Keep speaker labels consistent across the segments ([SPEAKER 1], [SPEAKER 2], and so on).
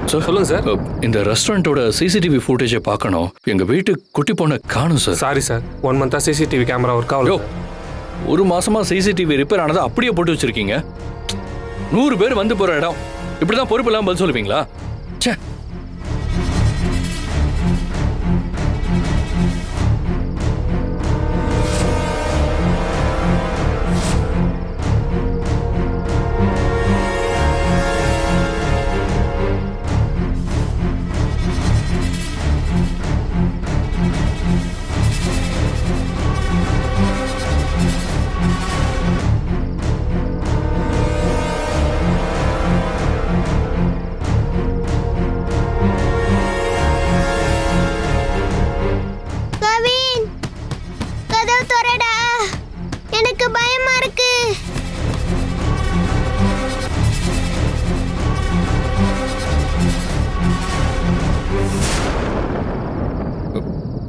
[SPEAKER 1] Sir
[SPEAKER 2] சொல்லுங்க sir.
[SPEAKER 1] இந்த ரெஸ்டாரண்ட்டோட CCTV ஃபுட்டேஜை பார்க்கணும். எங்க வீட்டு குட்டி பொண்ணை காணும் சார்.
[SPEAKER 2] சாரி சார், 1 மந்த்தா சிசிடிவி கேமரா ஒர்க் ஆகல.
[SPEAKER 1] ஒரு மாசமா சிசிடிவி ரிப்பேர் ஆனதை அப்படியே போட்டு வச்சிருக்கீங்க. 100 பேர் வந்து போற இடம், இப்படிதான் பொறுப்பு இல்லாம பதில் சொல்லுவீங்களா? ச்சே.
[SPEAKER 3] கவின், கதவு திறடா. எனக்கு பயமா இருக்கு.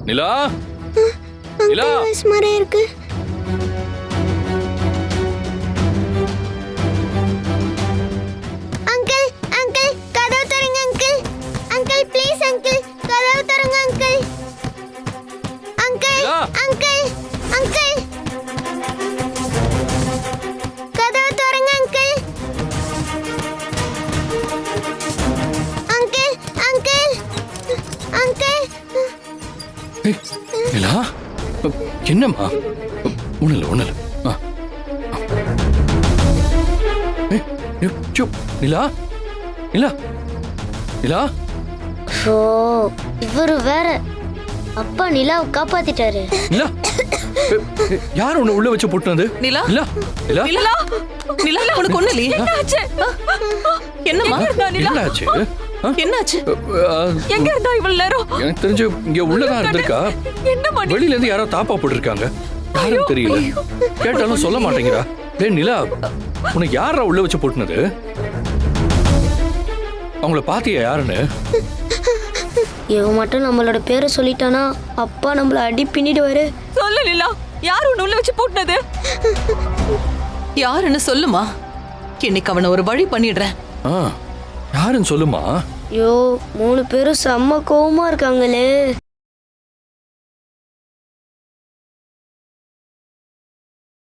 [SPEAKER 1] நிலா, நிலா.
[SPEAKER 3] மாதிரி இருக்கு. அங்கிள், அங்கிள், கதவு திறங்க அங்கிள். அங்கிள் ப்ளீஸ் அங்கிள், கதவு திறங்க uncle. Uncle,
[SPEAKER 1] Nila.
[SPEAKER 3] Uncle, uncle. கதவு திறங்க அங்கிள். Uncle, uncle, uncle.
[SPEAKER 1] ஏய், நிலா, என்னம்மா? ஒண்ணுல நிலா, நிலா, நிலா.
[SPEAKER 3] ஓ, இவரு வேற. அப்பா நிலாவை காப்பாத்திட்டாரு.
[SPEAKER 1] நிலா, யார் உன்னை உள்ள வச்சு போட்டுனது?
[SPEAKER 4] நிலா,
[SPEAKER 1] நிலா, நிலா,
[SPEAKER 4] நிலா, நிலா, உனக்கு ஒண்ணு இல்லையே? என்னாச்சு? என்னம்மா?
[SPEAKER 1] என்னாச்சு?
[SPEAKER 4] என்னாச்சு? எங்க இருந்தா இவ்வளவு நேரம்?
[SPEAKER 1] எனக்கு தெரிஞ்சு இங்க உள்ளதான் இருந்திருக்கா.
[SPEAKER 4] என்னம்மா நீ?
[SPEAKER 1] வெளியில இருந்து யாரோ தாப்பா போட்டிருக்காங்க. யாரும் தெரியல. கேட்டாலும் சொல்ல மாட்டேங்கிறா. டேய் நிலா, உனக்கு யாரா உள்ள வச்சு போட்டுனது? அவங்கள பாத்தியா யாருன்னு?
[SPEAKER 3] இவன் மட்டும் நம்மளோட பேரை சொல்லிட்டானா அப்பா நம்மள அடி பின்னிடுவாரு.
[SPEAKER 4] சொல்லு நிலா, யார் உன்னை உள்ள வச்சு போட்டுனது? யாருன்னு சொல்லுமா. இன்னைக்கு அவனை ஒரு வழி பண்ணிடுறேன்.
[SPEAKER 1] யாருன்னு சொல்லுமா.
[SPEAKER 3] ஐயோ, 3 பேரும் செம்ம கோவமா இருக்காங்களே.